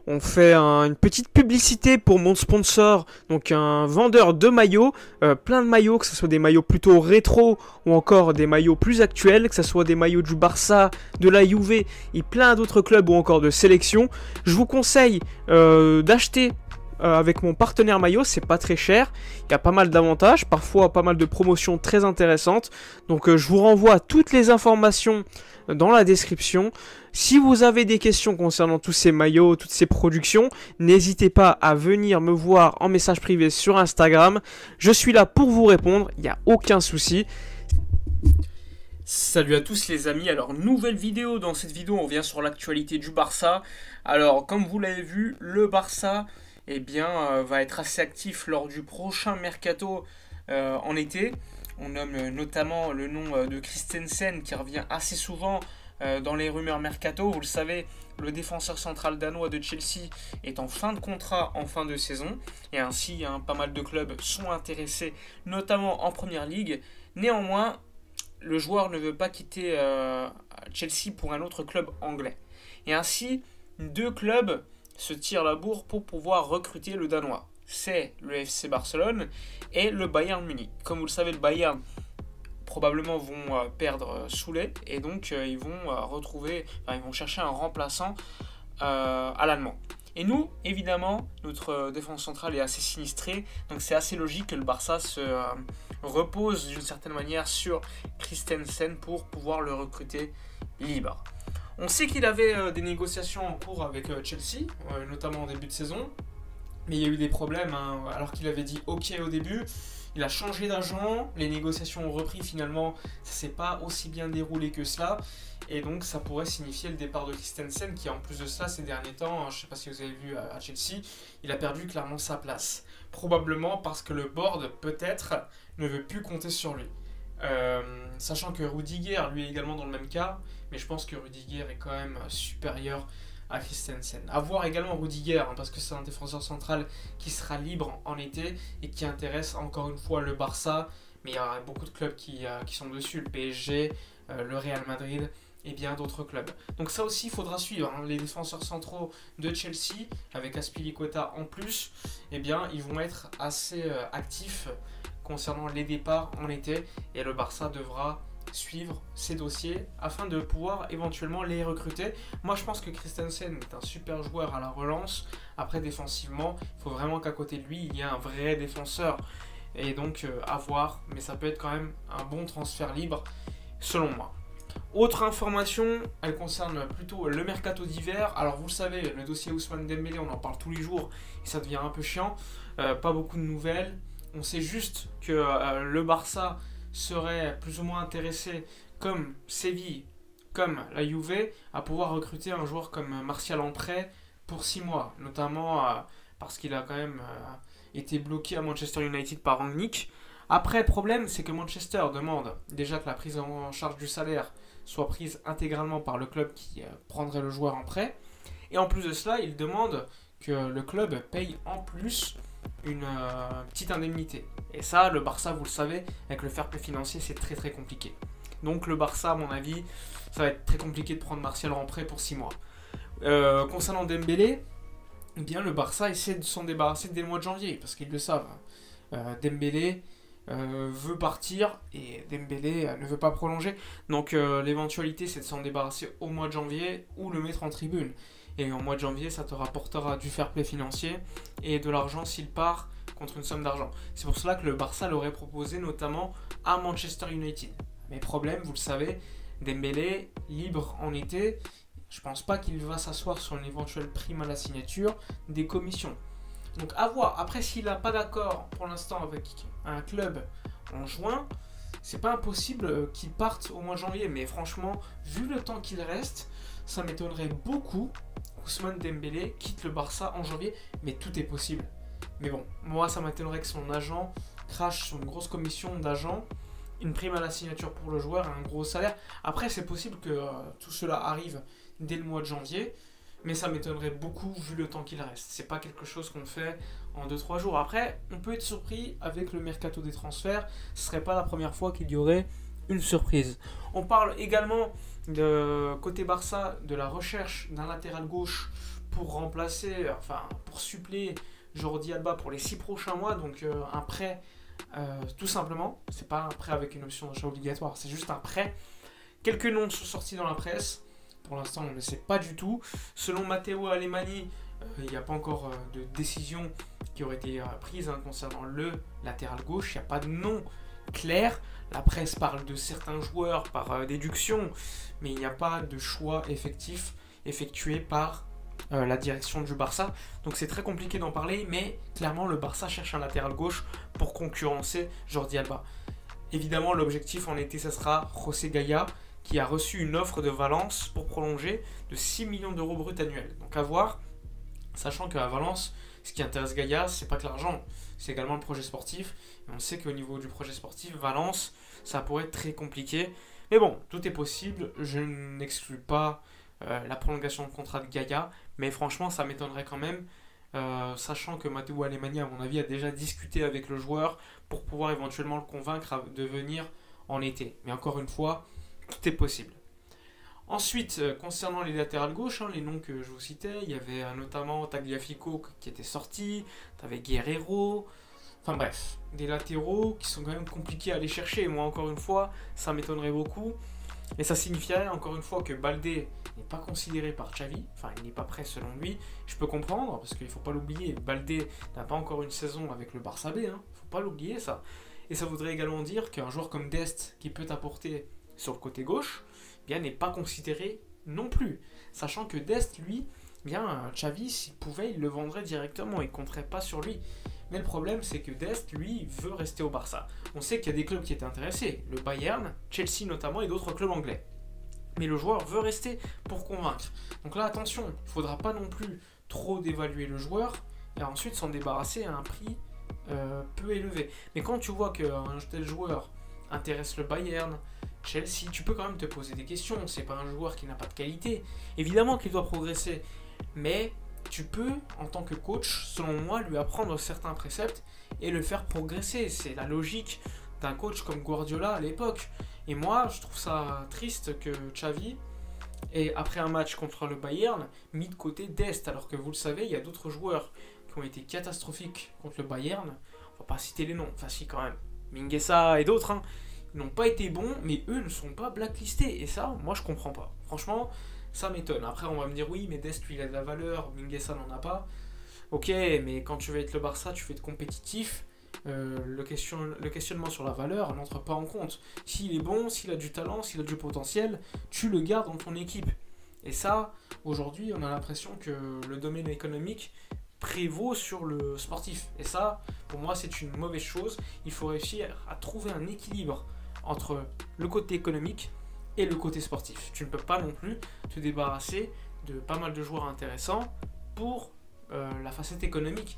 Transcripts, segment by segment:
On fait une petite publicité pour mon sponsor, donc un vendeur de maillots, plein de maillots, que ce soit des maillots plutôt rétro ou encore des maillots plus actuels, que ce soit des maillots du Barça, de la Juve et plein d'autres clubs ou encore de sélection. Je vous conseille d'acheter avec mon partenaire maillot, c'est pas très cher, il y a pas mal d'avantages, parfois pas mal de promotions très intéressantes, donc je vous renvoie toutes les informations dans la description. Si vous avez des questions concernant tous ces maillots, toutes ces productions, n'hésitez pas à venir me voir en message privé sur Instagram, je suis là pour vous répondre, il n'y a aucun souci. Salut à tous les amis, alors nouvelle vidéo, dans cette vidéo on vient sur l'actualité du Barça. Alors comme vous l'avez vu, le Barça va être assez actif lors du prochain mercato en été. On nomme notamment le nom de Christensen qui revient assez souvent dans les rumeurs mercato. Vous le savez, le défenseur central danois de Chelsea est en fin de contrat en fin de saison. Et ainsi, pas mal de clubs sont intéressés, notamment en Première Ligue. Néanmoins, le joueur ne veut pas quitter Chelsea pour un autre club anglais. Et ainsi, deux clubs se tirent la bourre pour pouvoir recruter le Danois. C'est le FC Barcelone et le Bayern Munich. Comme vous le savez, le Bayern probablement vont perdre Soulé et donc ils vont chercher un remplaçant à l'allemand. Et nous, évidemment, notre défense centrale est assez sinistrée, donc c'est assez logique que le Barça se repose d'une certaine manière sur Christensen pour pouvoir le recruter libre. On sait qu'il avait des négociations en cours avec Chelsea, notamment en début de saison, mais il y a eu des problèmes, alors qu'il avait dit ok au début. Il a changé d'agent, les négociations ont repris finalement, ça s'est pas aussi bien déroulé que cela, et donc ça pourrait signifier le départ de Christensen qui en plus de ça ces derniers temps, je ne sais pas si vous avez vu à Chelsea, il a perdu clairement sa place. Probablement parce que le board peut-être ne veut plus compter sur lui. Sachant que Rudiger lui est également dans le même cas, mais je pense que Rudiger est quand même supérieur à Christensen. À voir également Rudiger, parce que c'est un défenseur central qui sera libre en été et qui intéresse encore une fois le Barça, mais il y a beaucoup de clubs qui sont dessus, le PSG, le Real Madrid et bien d'autres clubs. Donc ça aussi il faudra suivre, les défenseurs centraux de Chelsea, avec Azpilicueta en plus, ils vont être assez actifs concernant les départs en été, et le Barça devra suivre ces dossiers afin de pouvoir éventuellement les recruter. Moi je pense que Christensen est un super joueur à la relance. Après défensivement, il faut vraiment qu'à côté de lui il y ait un vrai défenseur, et donc à voir, mais ça peut être quand même un bon transfert libre selon moi. Autre information, elle concerne plutôt le mercato d'hiver. Alors vous le savez, le dossier Ousmane Dembélé, on en parle tous les jours et ça devient un peu chiant, pas beaucoup de nouvelles. On sait juste que le Barça serait plus ou moins intéressé, comme Séville, comme la Juve, à pouvoir recruter un joueur comme Martial en prêt pour 6 mois, notamment parce qu'il a quand même été bloqué à Manchester United par Rangnick. Après, le problème, c'est que Manchester demande déjà que la prise en charge du salaire soit prise intégralement par le club qui prendrait le joueur en prêt. Et en plus de cela, il demande que le club paye en plus une petite indemnité. Et ça, le Barça, vous le savez, avec le fair play financier, c'est très très compliqué. Donc le Barça, à mon avis, ça va être très compliqué de prendre Martial en prêt pour 6 mois. Concernant Dembélé, le Barça essaie de s'en débarrasser dès le mois de janvier, parce qu'ils le savent. Dembélé veut partir et Dembélé ne veut pas prolonger. Donc l'éventualité, c'est de s'en débarrasser au mois de janvier ou le mettre en tribune. Et en mois de janvier, ça te rapportera du fair play financier et de l'argent s'il part contre une somme d'argent. C'est pour cela que le Barça l'aurait proposé notamment à Manchester United. Mais problème, vous le savez, Dembélé, libre en été, je pense pas qu'il va s'asseoir sur une éventuelle prime à la signature des commissions. Donc à voir. Après, s'il n'a pas d'accord pour l'instant avec un club en juin, c'est pas impossible qu'il parte au mois de janvier. Mais franchement, vu le temps qu'il reste, ça m'étonnerait beaucoup qu'Ousmane Dembélé quitte le Barça en janvier, mais tout est possible. Mais bon, moi ça m'étonnerait que son agent crache sur une grosse commission d'agent, une prime à la signature pour le joueur, un gros salaire. Après, c'est possible que tout cela arrive dès le mois de janvier, mais ça m'étonnerait beaucoup vu le temps qu'il reste. C'est pas quelque chose qu'on fait en 2-3 jours. Après, on peut être surpris avec le mercato des transferts. Ce serait pas la première fois qu'il y aurait une surprise. On parle également de côté Barça de la recherche d'un latéral gauche pour remplacer, enfin pour suppléer Jordi Alba pour les 6 prochains mois, donc un prêt tout simplement, c'est pas un prêt avec une option d'achat obligatoire, c'est juste un prêt. Quelques noms sont sortis dans la presse, pour l'instant on ne sait pas du tout. Selon Matteo Alemany, il n'y a pas encore de décision qui aurait été prise concernant le latéral gauche, il n'y a pas de nom clair. La presse parle de certains joueurs par déduction, mais il n'y a pas de choix effectué par la direction du Barça. Donc c'est très compliqué d'en parler, mais clairement le Barça cherche un latéral gauche pour concurrencer Jordi Alba. Évidemment l'objectif en été, ça sera José Gaya, qui a reçu une offre de Valence pour prolonger de 6 millions d'euros bruts annuels. Donc à voir, sachant qu'à Valence, ce qui intéresse Gaya, c'est pas que l'argent, c'est également le projet sportif. Et on sait qu'au niveau du projet sportif, Valence, ça pourrait être très compliqué. Mais bon, tout est possible. Je n'exclus pas la prolongation de contrat de Gaya, mais franchement, ça m'étonnerait quand même, sachant que Matteo Alemany, à mon avis, a déjà discuté avec le joueur pour pouvoir éventuellement le convaincre de venir en été. Mais encore une fois, tout est possible. Ensuite, concernant les latérales gauche, les noms que je vous citais, il y avait notamment Tagliafico qui était sorti, tu avais Guerreiro, enfin bref, des latéraux qui sont quand même compliqués à aller chercher. Et moi, encore une fois, ça m'étonnerait beaucoup. Et ça signifierait, encore une fois, que Baldé n'est pas considéré par Xavi, enfin il n'est pas prêt selon lui. Je peux comprendre, parce qu'il ne faut pas l'oublier, Baldé n'a pas encore une saison avec le Barça B, il ne faut pas l'oublier ça. Et ça voudrait également dire qu'un joueur comme Dest, qui peut apporter sur le côté gauche, bien n'est pas considéré non plus. Sachant que Dest, lui, bien Xavi, s'il pouvait, il le vendrait directement, il ne compterait pas sur lui. Mais le problème, c'est que Dest, lui, veut rester au Barça. On sait qu'il y a des clubs qui étaient intéressés, le Bayern, Chelsea notamment, et d'autres clubs anglais. Mais le joueur veut rester pour convaincre. Donc là, attention, il ne faudra pas non plus trop dévaluer le joueur, et ensuite s'en débarrasser à un prix peu élevé. Mais quand tu vois qu'un tel joueur intéresse le Bayern, Chelsea, tu peux quand même te poser des questions. C'est pas un joueur qui n'a pas de qualité. Évidemment qu'il doit progresser, mais tu peux, en tant que coach, selon moi, lui apprendre certains préceptes et le faire progresser. C'est la logique d'un coach comme Guardiola à l'époque. Et moi, je trouve ça triste que Xavi ait, après un match contre le Bayern, mis de côté Dest, alors que vous le savez, il y a d'autres joueurs qui ont été catastrophiques contre le Bayern. On va pas citer les noms, enfin si quand même. Mingueza et d'autres, ils n'ont pas été bons, mais eux ne sont pas blacklistés. Et ça, moi, je comprends pas. Franchement, ça m'étonne. Après, on va me dire, oui, mais Dest, lui, il a de la valeur, Mingueza n'en a pas. Ok, mais quand tu vas être le Barça, tu veux être compétitif. Le questionnement sur la valeur n'entre pas en compte. S'il est bon, s'il a du talent, s'il a du potentiel, tu le gardes dans ton équipe. Et ça, aujourd'hui, on a l'impression que le domaine économique prévaut sur le sportif. Et ça, pour moi, c'est une mauvaise chose. Il faut réussir à trouver un équilibre entre le côté économique et le côté sportif. Tu ne peux pas non plus te débarrasser de pas mal de joueurs intéressants pour la facette économique.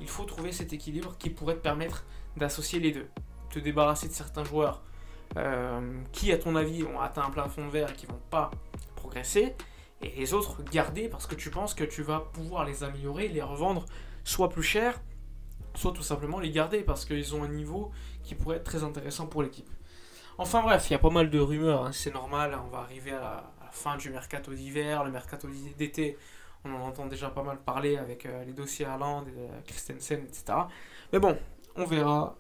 Il faut trouver cet équilibre qui pourrait te permettre d'associer les deux. Te débarrasser de certains joueurs qui, à ton avis, ont atteint un plafond de verre et qui ne vont pas progresser, et les autres garder parce que tu penses que tu vas pouvoir les améliorer, les revendre soit plus cher, soit tout simplement les garder parce qu'ils ont un niveau qui pourrait être très intéressant pour l'équipe. Enfin bref, il y a pas mal de rumeurs, c'est normal, on va arriver à la fin du mercato d'hiver, le mercato d'été, on en entend déjà pas mal parler avec les dossiers Haaland, Christensen, etc. Mais bon, on verra,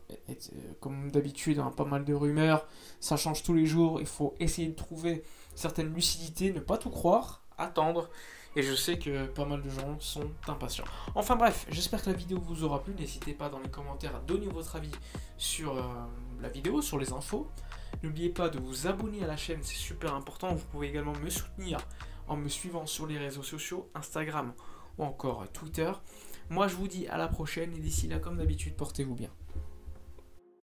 comme d'habitude, pas mal de rumeurs, ça change tous les jours, il faut essayer de trouver certaine lucidité, ne pas tout croire, attendre, et je sais que pas mal de gens sont impatients. Enfin bref, j'espère que la vidéo vous aura plu, n'hésitez pas dans les commentaires à donner votre avis sur la vidéo, sur les infos. N'oubliez pas de vous abonner à la chaîne, c'est super important, vous pouvez également me soutenir en me suivant sur les réseaux sociaux, Instagram ou encore Twitter. Moi je vous dis à la prochaine, et d'ici là comme d'habitude, portez-vous bien.